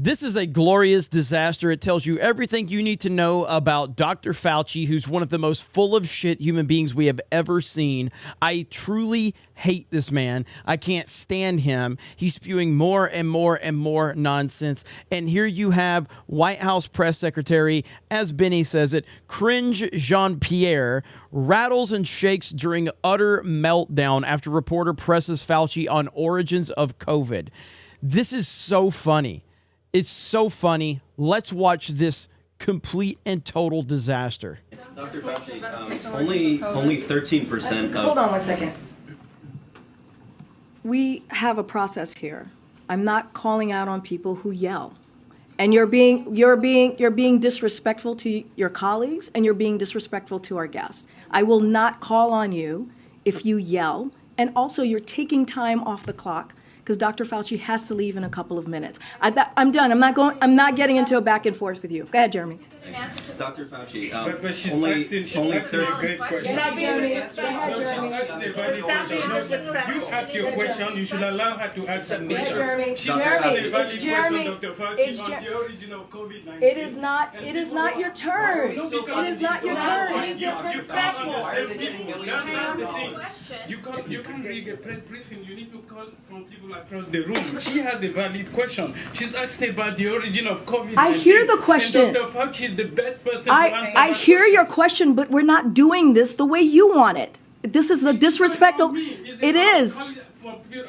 This is a glorious disaster. It tells you everything you need to know about Dr. Fauci, who's one of the most full of shit human beings we have ever seen. I truly hate this man. I can't stand him. He's spewing more and more and more nonsense. And here you have White House press secretary, as Benny says it, Cringe Jean-Pierre, rattles and shakes during utter meltdown after reporter presses Fauci on origins of COVID. This is so funny. It's so funny. Let's watch this complete and total disaster. Dr. Fauci, only 13% of... Hold on one second. We have a process here. I'm not calling out on people who yell. And you're being disrespectful to your colleagues, and you're being disrespectful to our guests. I will not call on you if you yell. And also, you're taking time off the clock, because Dr. Fauci has to leave in a couple of minutes. I'm done. I'm not getting into a back and forth with you. Go ahead, Jeremy. Dr. Fauci, but she's only asking 30 great question. Go ahead, Jeremy. Go ahead, Jeremy. You ask your question. You should allow her to ask a question. Jeremy. She's asking a valid It's Jeremy. question, Dr. Fauci, on the origin of COVID-19. It is not your turn. It is not your turn. You call on the same people. That's the thing. You can't read a press briefing. You need to call from people across the room. She has a valid question. She's asking about the origin of COVID-19. I hear the question. And Dr. Fauci is the best person to answer I that hear question. your question, but we're not doing this the way you want it. This is a disrespectful. It is.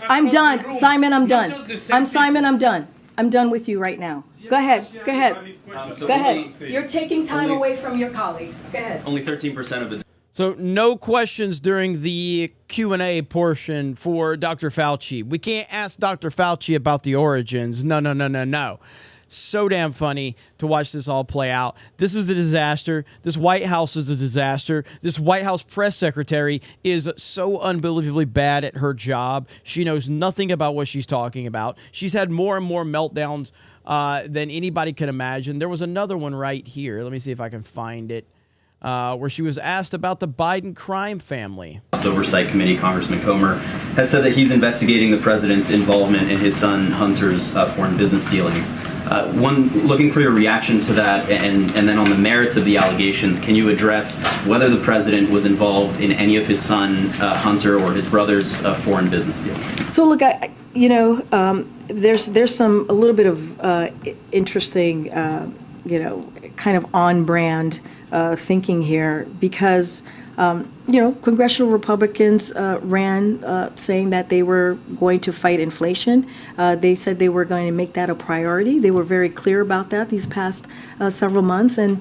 I'm done. Simon, I'm done. Simon, I'm done. I'm done with you right now. Go ahead. Go ahead. Go ahead. You're taking time away from your colleagues. Go ahead. Only 13% of the... So no questions during the Q&A portion for Dr. Fauci. We can't ask Dr. Fauci about the origins. No. So damn funny to watch this all play out. This is a disaster. This White House is a disaster. This White House press secretary is so unbelievably bad at her job. She knows nothing about what she's talking about. She's had more and more meltdowns than anybody could imagine. There was another one right here. Let me see if I can find it. Where she was asked about the Biden crime family. House Oversight Committee, Congressman Comer, has said that he's investigating the president's involvement in his son Hunter's foreign business dealings. Looking for your reaction to that, and then on the merits of the allegations, can you address whether the president was involved in any of his son Hunter or his brother's foreign business dealings? So look, there's a little bit of interesting, kind of on-brand thinking here, because congressional Republicans ran saying that they were going to fight inflation. They said they were going to make that a priority. They were very clear about that these past several months. And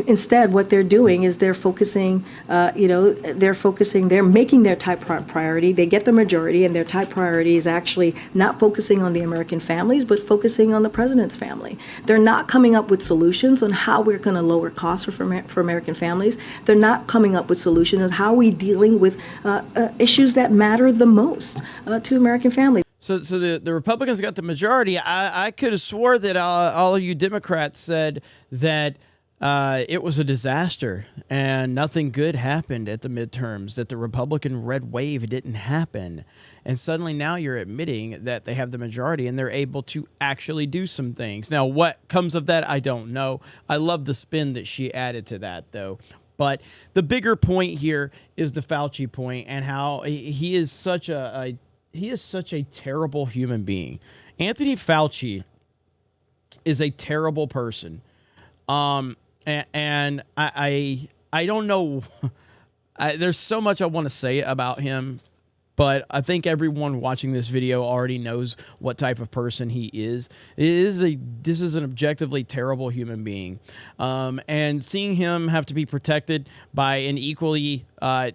instead, what they're doing is they're focusing, they're making their top priority. They get the majority, and their top priority is actually not focusing on the American families, but focusing on the president's family. They're not coming up with solutions on how we're going to lower costs for American families. They're not coming up with solutions on how we're dealing with issues that matter the most to American families. So the Republicans got the majority. I could have swore that all of you Democrats said that it was a disaster and nothing good happened at the midterms, that the Republican red wave didn't happen. And suddenly now you're admitting that they have the majority and they're able to actually do some things. Now, what comes of that, I don't know. I love the spin that she added to that, though. But the bigger point here is the Fauci point, and how he is such a terrible human being. Anthony Fauci is a terrible person. And I don't know. There's so much I want to say about him, but I think everyone watching this video already knows what type of person he is. This is an objectively terrible human being. And seeing him have to be protected by an equally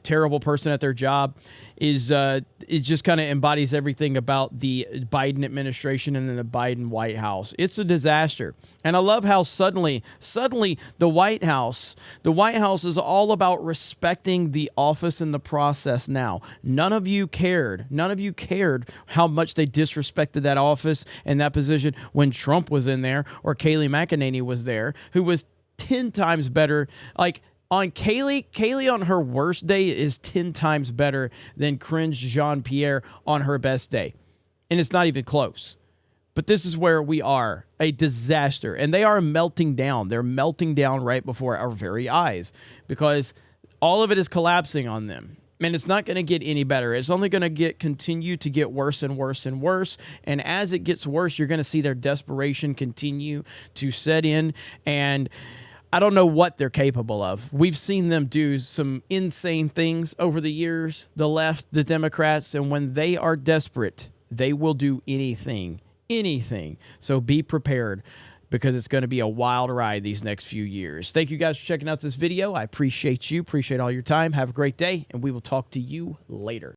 terrible person at their job is it just kind of embodies everything about the Biden administration and then the Biden White House. It's a disaster. And I love how suddenly the White House is all about respecting the office and the process now. None of you cared how much they disrespected that office and that position when Trump was in there or Kayleigh McEnany was there, who was 10 times better. Like, on Kayleigh on her worst day is 10 times better than Cringe Jean-Pierre on her best day. And it's not even close. But this is where we are, a disaster. And they are melting down. They're melting down right before our very eyes because all of it is collapsing on them. And it's not going to get any better. It's only going to continue to get worse and worse and worse. And as it gets worse, you're going to see their desperation continue to set in. And I don't know what they're capable of. We've seen them do some insane things over the years, the left, the Democrats, and when they are desperate, they will do anything. So be prepared because it's going to be a wild ride these next few years. Thank you guys for checking out this video. I appreciate you. Appreciate all your time. Have a great day, and we will talk to you later.